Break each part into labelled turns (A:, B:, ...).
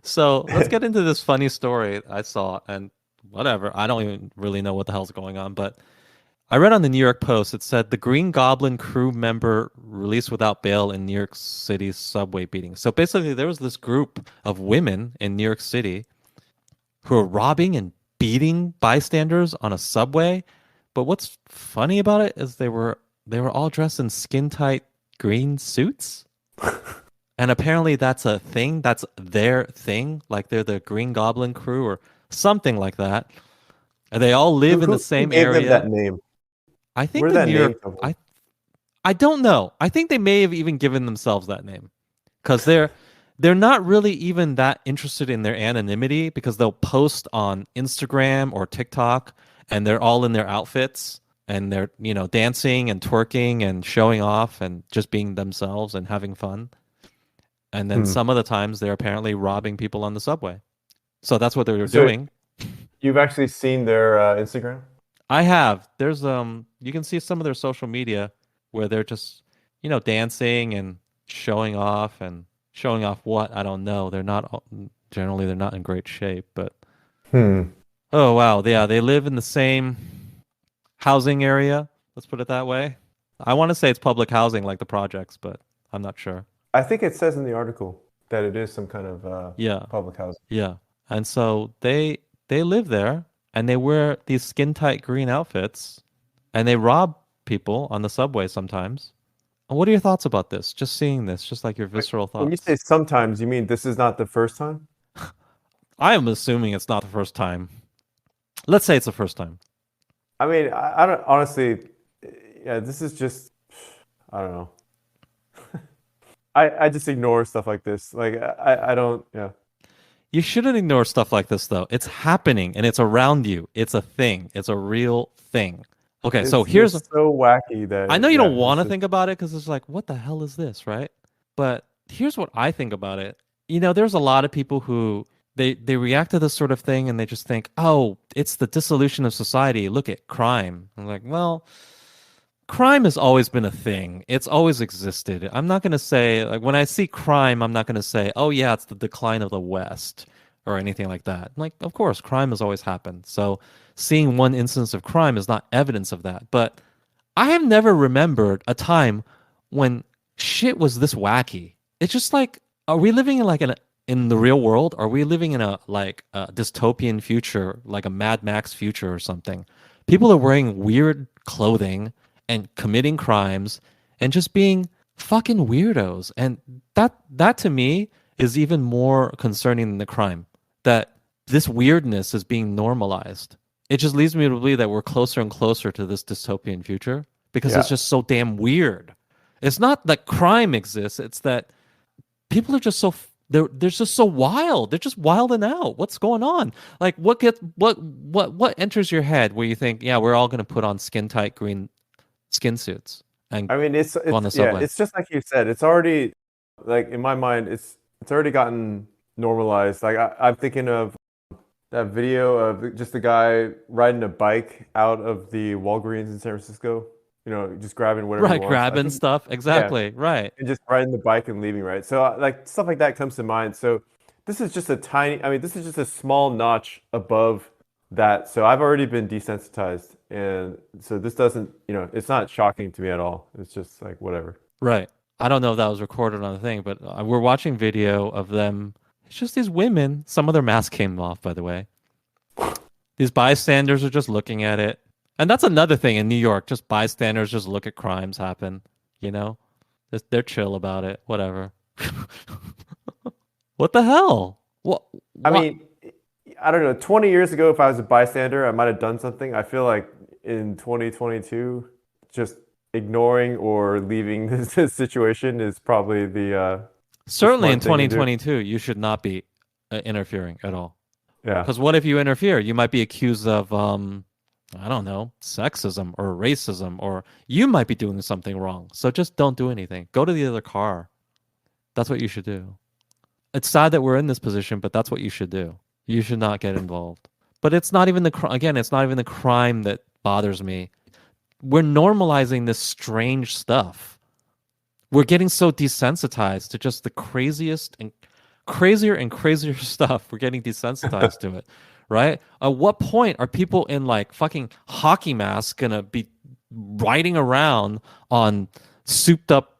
A: So let's get into this funny story I saw, and whatever. I don't even really know what the hell's going on, but I read on the New York Post, it said the Green Goblin crew member released without bail in New York City's subway beating. So basically, there was this group of women in New York City who were robbing and beating bystanders on a subway. But what's funny about it is they were all dressed in skin tight green suits. And apparently that's a thing. That's their thing. Like they're the Green Goblin crew or something like that. And they all live in the
B: Who
A: same
B: gave them that
A: area.
B: name?
A: I think
B: Where did
A: the
B: that
A: New
B: name
A: York
B: come from?
A: I don't know. I think they may have even given themselves that name because they're not really even that interested in their anonymity because they'll post on Instagram or TikTok and they're all in their outfits and they're, dancing and twerking and showing off and just being themselves and having fun. And then
B: Hmm.
A: some of the times they're apparently robbing people on the subway. So that's what they were
B: So
A: doing.
B: you've actually seen their Instagram?
A: I have. There's you can see some of their social media where they're just, dancing and showing off what, I don't know. Generally they're not in great shape, but
B: Hmm.
A: oh wow, yeah, they live in the same housing area. Let's put it that way. I want to say it's public housing like the projects, but I'm not sure.
B: I think it says in the article that it is some kind of
A: Yeah.
B: public housing.
A: Yeah. And so they live there and they wear these skin tight green outfits and they rob people on the subway sometimes. What are your thoughts about this? Just seeing this, just like your
B: Wait,
A: visceral
B: when you say
A: thoughts.
B: sometimes, you mean this is not the first time?
A: I am assuming it's not the first time. Let's say it's the first time.
B: I mean, I don't honestly, yeah, this is just, I don't know. I just ignore stuff like this. Like I don't, yeah.
A: You shouldn't ignore stuff like this though. It's happening and it's around you. It's a thing. It's a real thing. Okay, so
B: It's
A: here's
B: just so wacky that
A: I know you don't
B: yeah,
A: want
B: it's
A: to
B: just
A: think about it because it's like, what the hell is this, right? But here's what I think about it. There's a lot of people who they react to this sort of thing and they just think, oh, it's the dissolution of society. Look at crime. I'm like, well, crime has always been a thing. It's always existed. I'm not gonna say like when I see crime, I'm not gonna say, oh yeah, it's the decline of the West or anything like that. Like, of course, crime has always happened. So seeing one instance of crime is not evidence of that. But I have never remembered a time when shit was this wacky. It's just like, are we living in like in the real world? Are we living in a like a dystopian future, like a Mad Max future or something? People are wearing weird clothing and committing crimes and just being fucking weirdos. And that to me is even more concerning than the crime. That this weirdness is being normalized. It just leads me to believe that we're closer and closer to this dystopian future because it's
B: yeah.
A: just so damn weird. It's not that crime exists, it's that people are just they're just so wild. They're just wilding out. What's going on? Like what enters your head where you think, yeah, we're all going to put on skin tight green skin suits and
B: I mean,
A: go on
B: it's
A: the
B: yeah,
A: subway.
B: it's just like you said. It's already like in my mind, it's already gotten normalized. Like I'm thinking of that video of just a guy riding a bike out of the Walgreens in San Francisco. You know, just grabbing whatever he
A: Right,
B: wants. I
A: grabbing
B: think
A: stuff.
B: yeah,
A: Exactly. Right.
B: and just riding the bike and leaving, right? So like stuff like that comes to mind. So this is just a tiny, I mean, this is just a small notch above that. So I've already been desensitized. And so this doesn't, it's not shocking to me at all. It's just like whatever.
A: Right. I don't know if that was recorded on the thing, but we're watching video of them. It's just these women. Some of their masks came off, by the way. These bystanders are just looking at it. And that's another thing in New York. Just bystanders just look at crimes happen, you know? They're chill about it. Whatever. What the hell?
B: I
A: What?
B: mean, I don't know, 20 years ago, if I was a bystander, I might have done something. I feel like in 2022, just ignoring or leaving this situation is probably the
A: Certainly in
B: smart thing to do.
A: 2022, you should not be interfering at all.
B: Yeah.
A: Because what if you interfere? You might be accused of, I don't know, sexism or racism, or you might be doing something wrong. So just don't do anything. Go to the other car. That's what you should do. It's sad that we're in this position, but that's what you should do. You should not get involved. But it's not even again, it's not even the crime that bothers me. We're normalizing this strange stuff. We're getting so desensitized to just the craziest and crazier and crazier stuff. We're getting desensitized to it, right? At what point are people in like fucking hockey masks gonna be riding around on souped up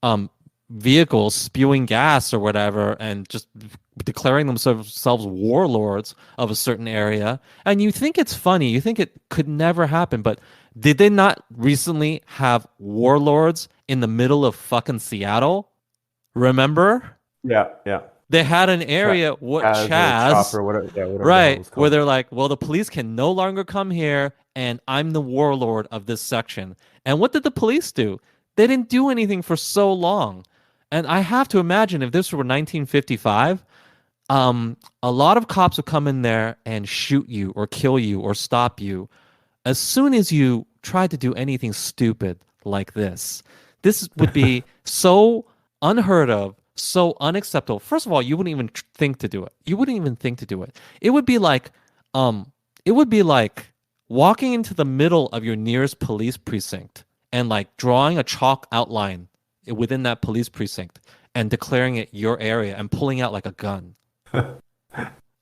A: um vehicles spewing gas or whatever and just declaring themselves warlords of a certain area? And you think it's funny, you think it could never happen, but did they not recently have warlords in the middle of fucking Seattle? Remember?
B: Yeah, yeah.
A: They had an
B: Cha-
A: area, what
B: Chaz or
A: Chaz,
B: Chopper, whatever, yeah, whatever the hell it
A: right,
B: was
A: where
B: called.
A: they're like, well, the police can no longer come here, and I'm the warlord of this section. And what did the police do? They didn't do anything for so long. And I have to imagine if this were 1955, a lot of cops would come in there and shoot you or kill you or stop you as soon as you tried to do anything stupid like this. This would be so unheard of, so unacceptable. First of all, you wouldn't even think to do it. You wouldn't even think to do it. It would be like, um, it would be like walking into the middle of your nearest police precinct and like drawing a chalk outline within that police precinct and declaring it your area and pulling out like a gun.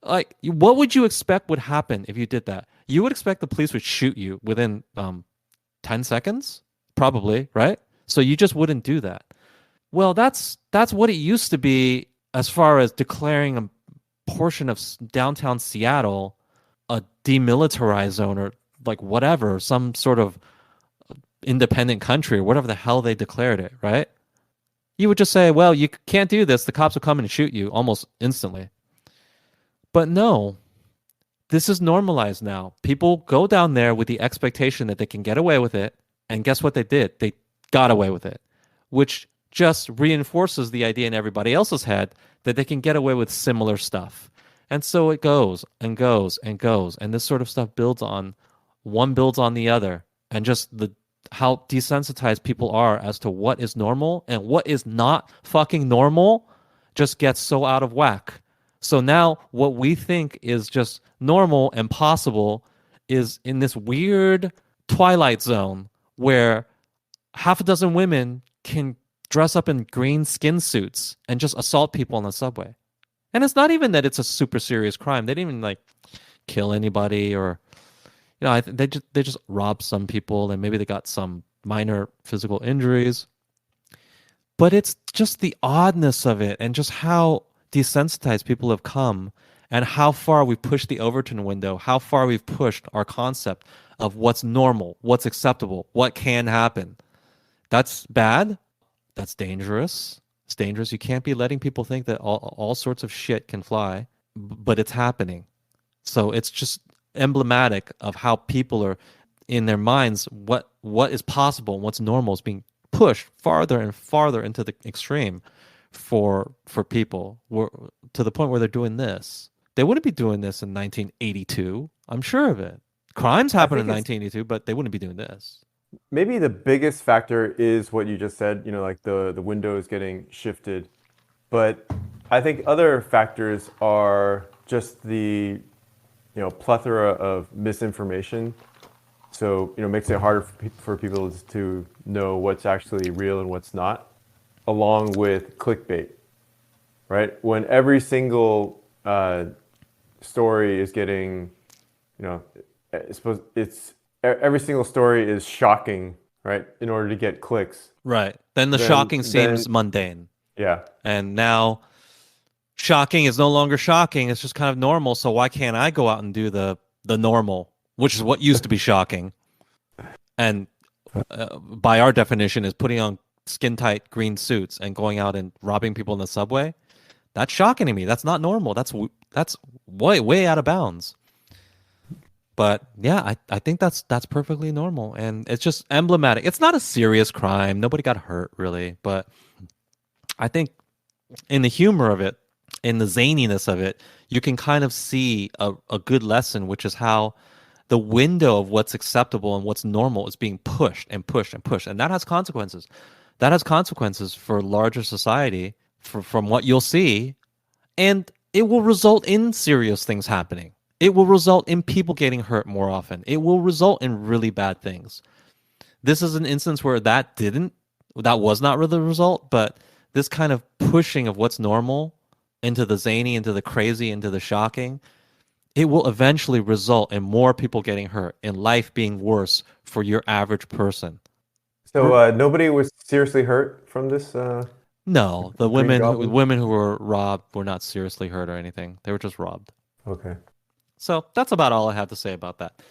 A: Like, what would you expect would happen if you did that? You would expect the police would shoot you within 10 seconds, probably, right? So you just wouldn't do that. Well, that's what it used to be as far as declaring a portion of downtown Seattle a demilitarized zone or like whatever, some sort of independent country or whatever the hell they declared it, right? You would just say, well, you can't do this. The cops will come and shoot you almost instantly. But no, this is normalized now. People go down there with the expectation that they can get away with it. And guess what they did? They got away with it, which just reinforces the idea in everybody else's head that they can get away with similar stuff. And so it goes and goes and goes. And this sort of stuff builds on one builds on the other. And just the how desensitized people are as to what is normal and what is not fucking normal just gets so out of whack. So now what we think is just normal and possible is in this weird twilight zone where half a dozen women can dress up in green skin suits and just assault people on the subway. And it's not even that it's a super serious crime. They didn't even like kill anybody or they just robbed some people and maybe they got some minor physical injuries. But it's just the oddness of it and just how desensitized people have come and how far we've pushed the Overton window, how far we've pushed our concept of what's normal, what's acceptable, what can happen. That's bad. That's dangerous. It's dangerous. You can't be letting people think that all sorts of shit can fly, but it's happening. So it's just emblematic of how people are in their minds, what is possible and what's normal is being pushed farther and farther into the extreme for people to the point where they're doing this. They wouldn't be doing this in 1982. I'm sure of it. Crimes
B: I
A: happened in
B: think it's
A: 1982, but they wouldn't be doing this.
B: maybe the biggest factor is what you just said, like the windows getting shifted. But I think other factors are just the, plethora of misinformation. So, makes it harder for people to know what's actually real and what's not, along with clickbait, right? When every single story is getting, I suppose every single story is shocking, right? In order to get clicks,
A: Right. Then the
B: then
A: shocking
B: then
A: seems mundane.
B: yeah,
A: And now shocking is no longer shocking. It's just kind of normal. So why can't I go out and do the normal, which is what used to be shocking? And by our definition, is putting on skin tight green suits and going out and robbing people in the subway. That's shocking to me. That's not normal. That's way out of bounds. But yeah, I think that's perfectly normal, and it's just emblematic. It's not a serious crime. Nobody got hurt really, but I think in the humor of it, in the zaniness of it, you can kind of see a good lesson, which is how the window of what's acceptable and what's normal is being pushed and pushed and pushed. And that has consequences. That has consequences for larger society, from what you'll see. And it will result in serious things happening. It will result in people getting hurt more often. It will result in really bad things. This is an instance where that was not really the result, but this kind of pushing of what's normal into the zany, into the crazy, into the shocking, it will eventually result in more people getting hurt and life being worse for your average person.
B: So nobody was seriously hurt from this
A: No, the
B: Green
A: the
B: Goblin?
A: women who were robbed were not seriously hurt or anything. They were just robbed.
B: Okay.
A: So that's about all I have to say about that.